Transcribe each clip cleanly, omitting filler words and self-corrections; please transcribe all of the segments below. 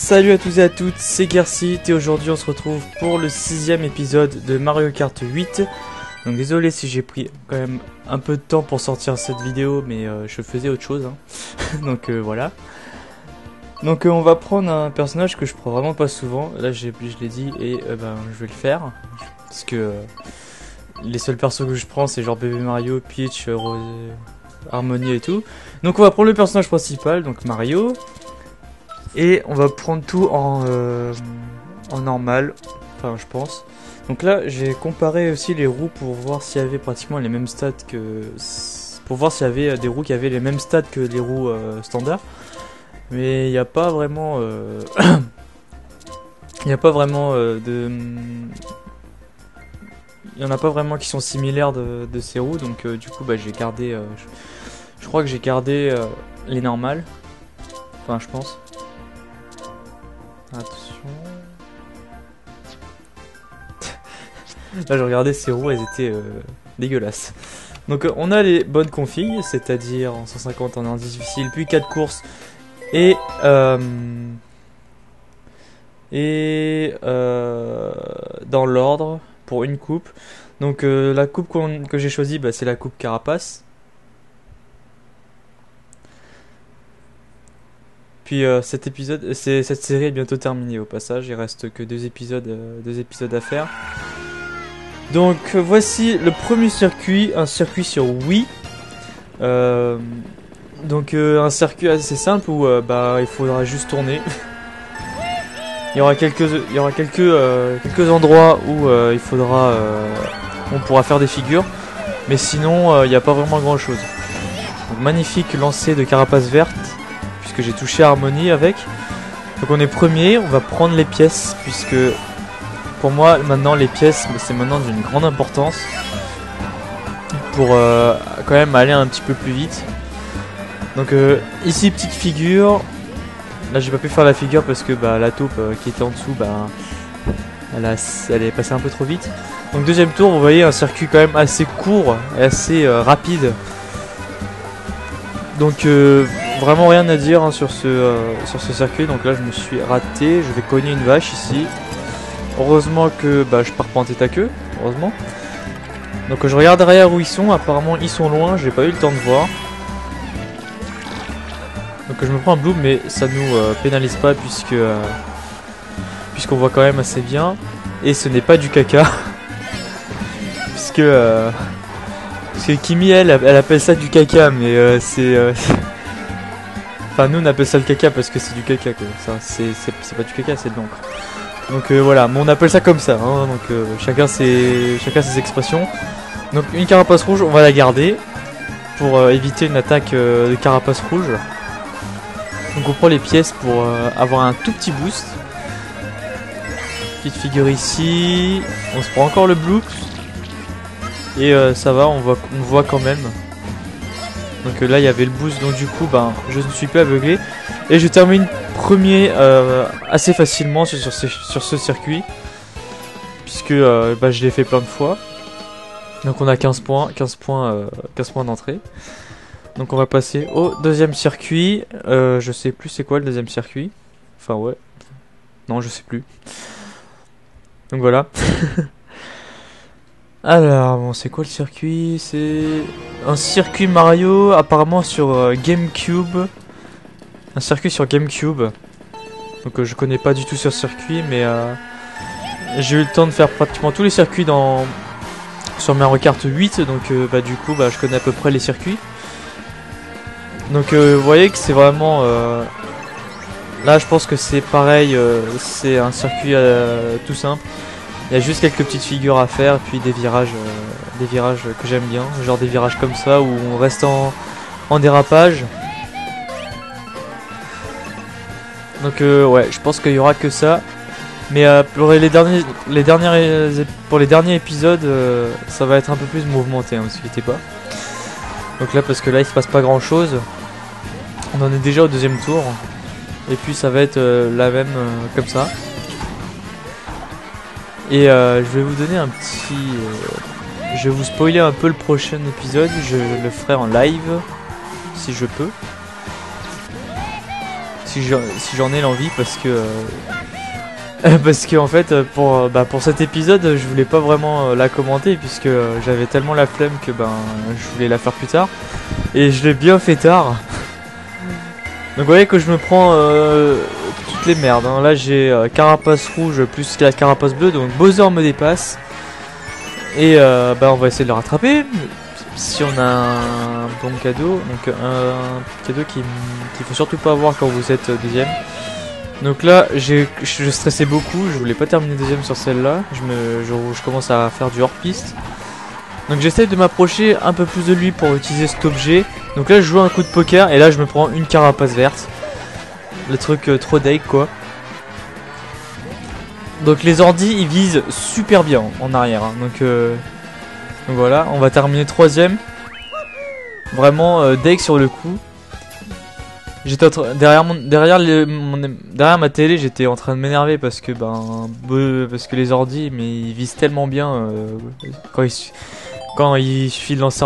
Salut à tous et à toutes, c'est Gersit et aujourd'hui on se retrouve pour le 6ème épisode de Mario Kart 8. Donc désolé si j'ai pris quand même un peu de temps pour sortir cette vidéo, mais je faisais autre chose, hein. Donc voilà. Donc on va prendre un personnage que je prends vraiment pas souvent, là je l'ai dit et ben je vais le faire. Parce que les seuls persos que je prends c'est genre Bébé Mario, Peach, Harmony et tout. Donc on va prendre le personnage principal, donc Mario. Et on va prendre tout en normal, enfin je pense. Donc là j'ai comparé aussi les roues pour voir s'il y avait pratiquement les mêmes stats que... Pour voir s'il y avait des roues qui avaient les mêmes stats que les roues standards. Mais il n'y a pas vraiment... Il n'y a pas vraiment de... Il n'y en a pas vraiment qui sont similaires de ces roues. Donc du coup bah, j'ai gardé... je crois que j'ai gardé les normales. Enfin je pense. Attention. Là je regardais ces roues, elles étaient dégueulasses. Donc on a les bonnes configs, c'est-à-dire en 150 en difficile, puis 4 courses et dans l'ordre pour une coupe. Donc la coupe que j'ai choisie, bah, c'est la coupe Carapace. Puis cette série est bientôt terminée au passage, il reste que deux épisodes à faire. Donc voici le premier circuit, un circuit sur Wii. Donc un circuit assez simple où bah, il faudra juste tourner. Il y aura quelques endroits où il faudra, on pourra faire des figures, mais sinon il n'y a pas vraiment grand chose. Donc, magnifique lancer de Carapace verte. Que j'ai touché Harmony avec. Donc on est premier, on va prendre les pièces puisque pour moi maintenant les pièces c'est maintenant d'une grande importance pour quand même aller un petit peu plus vite. Donc ici petite figure. Là j'ai pas pu faire la figure parce que bah, la taupe qui était en dessous bah, elle est passée un peu trop vite. Donc deuxième tour, vous voyez un circuit quand même assez court et assez rapide. Donc vraiment rien à dire hein, sur ce circuit. Donc là je me suis raté, je vais cogner une vache ici. Heureusement que bah, je pars pas en tête à queue, heureusement. Donc je regarde derrière où ils sont, apparemment ils sont loin, j'ai pas eu le temps de voir. Donc je me prends un bloom mais ça nous pénalise pas puisqu'on voit quand même assez bien. Et ce n'est pas du caca. Puisque... Parce que Kimi elle appelle ça du caca, mais c'est... Enfin nous on appelle ça le caca parce que c'est du caca quoi. Ça c'est pas du caca, c'est de l'encre. Donc voilà, mais on appelle ça comme ça, hein, donc chacun ses expressions. Donc une carapace rouge, on va la garder pour éviter une attaque de carapace rouge. Donc on prend les pièces pour avoir un tout petit boost. Petite figure ici, on se prend encore le bloops. Et ça va, on voit quand même. Donc là il y avait le boost, donc du coup ben, je ne suis pas aveuglé. Et je termine premier assez facilement sur ce circuit. Puisque bah, je l'ai fait plein de fois. Donc on a 15 points d'entrée. Donc on va passer au deuxième circuit. Je sais plus c'est quoi le deuxième circuit. Enfin ouais. Non je sais plus. Donc voilà. Alors, bon, c'est quoi le circuit? C'est un circuit Mario, apparemment sur GameCube. Un circuit sur GameCube. Donc je connais pas du tout ce circuit, mais j'ai eu le temps de faire pratiquement tous les circuits sur Mario Kart 8. Donc bah, du coup, bah, je connais à peu près les circuits. Donc vous voyez que c'est vraiment... Là, je pense que c'est pareil, c'est un circuit tout simple. Il y a juste quelques petites figures à faire et puis des virages que j'aime bien, genre des virages comme ça où on reste en dérapage. Donc ouais, je pense qu'il y aura que ça. Mais pour les derniers épisodes, ça va être un peu plus mouvementé, hein, ne vous inquiétez pas. Donc là parce que là il se passe pas grand chose. On en est déjà au deuxième tour. Et puis ça va être la même comme ça. Et je vais vous donner un petit... je vais vous spoiler un peu le prochain épisode. Je le ferai en live, si je peux. Si si j'en ai l'envie, parce que parce que en fait pour cet épisode je voulais pas vraiment la commenter, puisque j'avais tellement la flemme que je voulais la faire plus tard, et je l'ai bien fait tard. Donc vous voyez que je me prends toutes les merdes, hein. Là j'ai carapace rouge plus la carapace bleue, donc Bowser me dépasse. Et on va essayer de le rattraper. Si on a un bon cadeau, donc un cadeau qu'il faut surtout pas avoir quand vous êtes deuxième. Donc là je stressais beaucoup, je voulais pas terminer deuxième sur celle-là. Je commence à faire du hors-piste. Donc j'essaie de m'approcher un peu plus de lui pour utiliser cet objet. Donc là je joue un coup de poker et là je me prends une carapace verte. Le truc trop deg quoi. Donc les ordis ils visent super bien en arrière, hein. Donc voilà, on va terminer troisième. Vraiment deg sur le coup. J'étais derrière ma télé, j'étais en train de m'énerver parce que les ordis mais ils visent tellement bien quand il suffit de lancer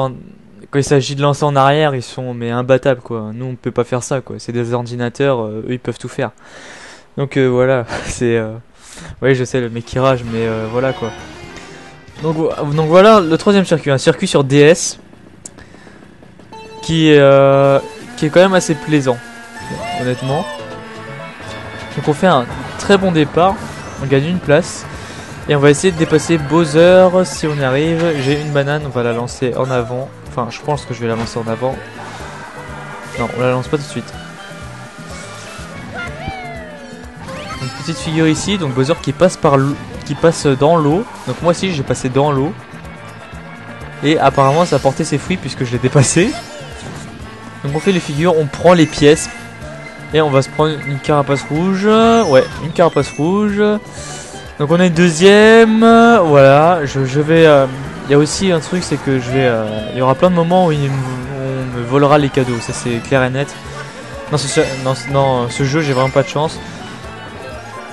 quand il s'agit de lancer en arrière, ils sont imbattables quoi. Nous on peut pas faire ça quoi. C'est des ordinateurs, eux ils peuvent tout faire. Donc voilà, c'est oui, je sais, le mec qui rage, mais voilà quoi. Donc voilà le troisième circuit, un circuit sur DS qui est quand même assez plaisant, honnêtement. Donc on fait un très bon départ, on gagne une place et on va essayer de dépasser Bowser si on y arrive. J'ai une banane, on va la lancer en avant. Enfin, je pense que je vais la lancer en avant. Non, on la lance pas tout de suite. Une petite figure ici, donc Bowser qui passe dans l'eau. Donc moi aussi j'ai passé dans l'eau. Et apparemment ça a porté ses fruits puisque je l'ai dépassé. Donc on fait les figures, on prend les pièces. Et on va se prendre une carapace rouge. Ouais, une carapace rouge. Donc on est deuxième. Voilà, je vais... Il y a aussi un truc, c'est que il y aura plein de moments où on me volera les cadeaux. Ça c'est clair et net. Non, ce jeu j'ai vraiment pas de chance.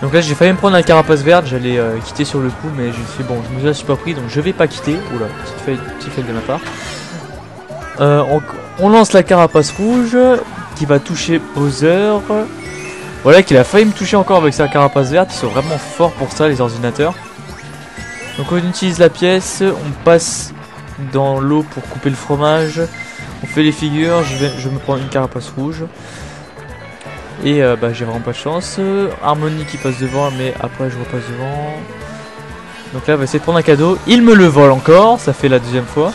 Donc là j'ai failli me prendre la carapace verte, j'allais quitter sur le coup, mais je me suis dit bon, je me suis pas pris, donc je vais pas quitter. Oula, petit fail de ma part. On lance la carapace rouge qui va toucher Bowser. Voilà, qu'il a failli me toucher encore avec sa carapace verte. Ils sont vraiment forts pour ça les ordinateurs. Donc on utilise la pièce, on passe dans l'eau pour couper le fromage. On fait les figures, je me prends une carapace rouge. Et j'ai vraiment pas de chance. Harmony qui passe devant, mais après je repasse devant. Donc là, on va essayer de prendre un cadeau. Il me le vole encore, ça fait la deuxième fois.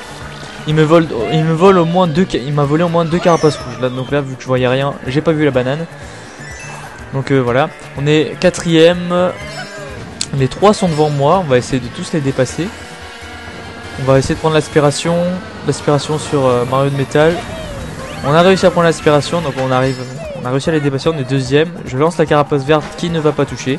Il m'a volé au moins deux carapaces rouges. Là, donc là, vu que je voyais rien, j'ai pas vu la banane. Donc voilà, on est quatrième. Les trois sont devant moi. On va essayer de tous les dépasser. On va essayer de prendre l'aspiration sur Mario de métal. On a réussi à prendre l'aspiration, donc on a réussi à les dépasser, on est deuxième. Je lance la carapace verte qui ne va pas toucher.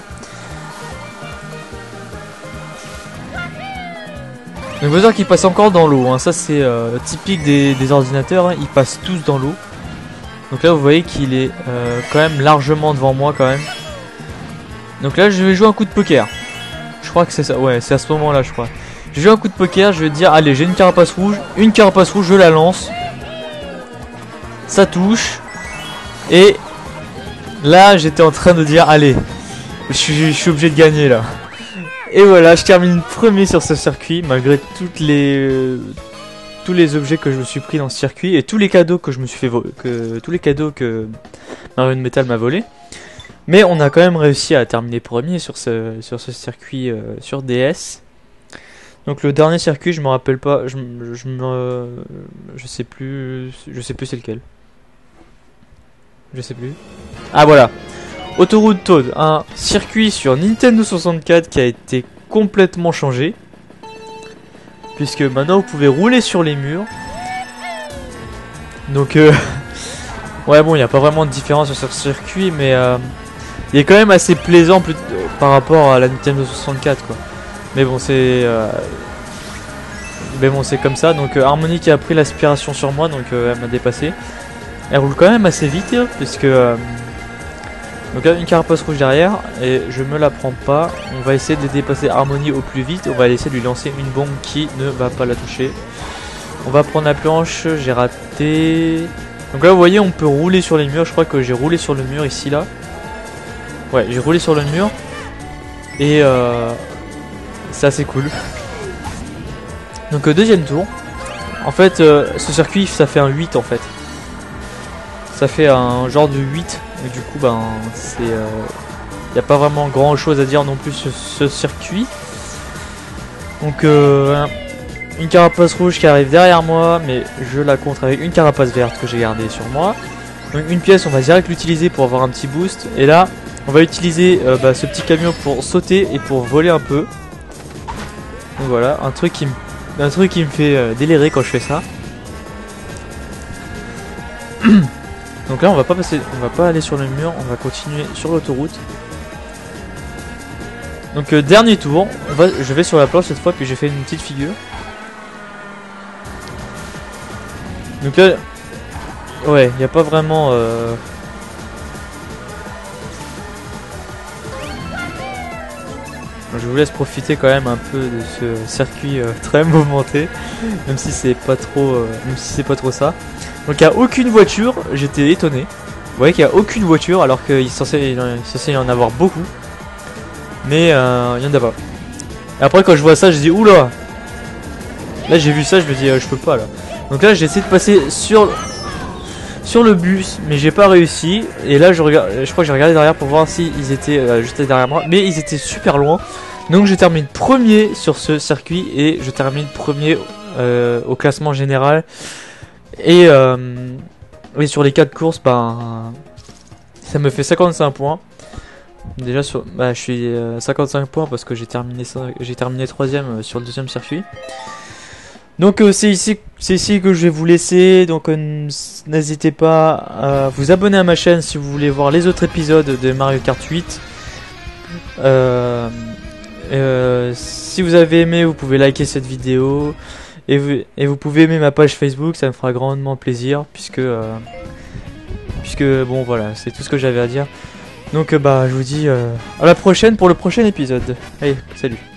Le Bowser qui passe encore dans l'eau, hein. Ça c'est typique des ordinateurs, hein. Ils passent tous dans l'eau. Donc là vous voyez qu'il est quand même largement devant moi quand même. Donc là je vais jouer un coup de poker. Je crois que c'est ça, ouais c'est à ce moment là je crois. Je vais jouer un coup de poker, je vais dire allez j'ai une carapace rouge, je la lance. Ça touche. Et là j'étais en train de dire allez, je suis obligé de gagner là. Et voilà, je termine premier sur ce circuit malgré tous les objets que je me suis pris dans ce circuit et tous les cadeaux que je me suis fait tous les cadeaux que Mario de Metal m'a volé. Mais on a quand même réussi à terminer premier sur ce circuit sur DS. Donc le dernier circuit, je me rappelle pas, je sais plus c'est lequel. Je sais plus. Ah voilà. Autoroute Toad, un circuit sur Nintendo 64 qui a été complètement changé. Puisque maintenant vous pouvez rouler sur les murs. Donc ouais bon, il n'y a pas vraiment de différence sur ce circuit, mais il est quand même assez plaisant par rapport à la Nintendo 64 quoi. Mais bon c'est comme ça. Donc Harmony qui a pris l'aspiration sur moi, donc elle m'a dépassé. Elle roule quand même assez vite puisque donc là une carapace rouge derrière et je me la prends pas. On va essayer de dépasser Harmony au plus vite. On va essayer de lui lancer une bombe qui ne va pas la toucher. On va prendre la planche, j'ai raté. Donc là vous voyez on peut rouler sur les murs. Je crois que j'ai roulé sur le mur ici là. Ouais, j'ai roulé sur le mur. Et c'est assez cool. Donc deuxième tour. En fait ce circuit ça fait un 8 en fait. Ça fait un genre de 8. Et du coup ben c'est y a pas vraiment grand chose à dire non plus sur ce circuit. Donc une carapace rouge qui arrive derrière moi, mais je la contre avec une carapace verte que j'ai gardée sur moi. Donc une pièce on va direct l'utiliser pour avoir un petit boost. Et là on va utiliser ce petit camion pour sauter et pour voler un peu. Donc voilà, un truc qui me fait délirer quand je fais ça. Donc là on va pas aller sur le mur, on va continuer sur l'autoroute. Donc dernier tour, je vais sur la planche cette fois, puis j'ai fait une petite figure. Donc là, ouais, il n'y a pas vraiment... Je vous laisse profiter quand même un peu de ce circuit très mouvementé, même si c'est pas trop, ça. Donc il n'y a aucune voiture, j'étais étonné. Vous voyez qu'il n'y a aucune voiture alors qu'il est censé y en avoir beaucoup. Mais il n'y en a pas. Et après quand je vois ça je dis oula. Là j'ai vu ça je me dis je peux pas là. Donc là j'ai essayé de passer sur le bus mais j'ai pas réussi. Et là je crois que j'ai regardé derrière pour voir si ils étaient juste derrière moi. Mais ils étaient super loin. Donc je termine premier sur ce circuit. Et je termine premier au classement général. Et sur les 4 courses ben, ça me fait 55 points. Déjà je suis 55 points parce que j'ai terminé 3ème sur le deuxième circuit. Donc c'est ici que je vais vous laisser. Donc n'hésitez pas à vous abonner à ma chaîne si vous voulez voir les autres épisodes de Mario Kart 8. Si vous avez aimé, vous pouvez liker cette vidéo. Et vous pouvez aimer ma page Facebook, ça me fera grandement plaisir. Puisque bon voilà, c'est tout ce que j'avais à dire. Donc je vous dis à la prochaine pour le prochain épisode. Allez, salut.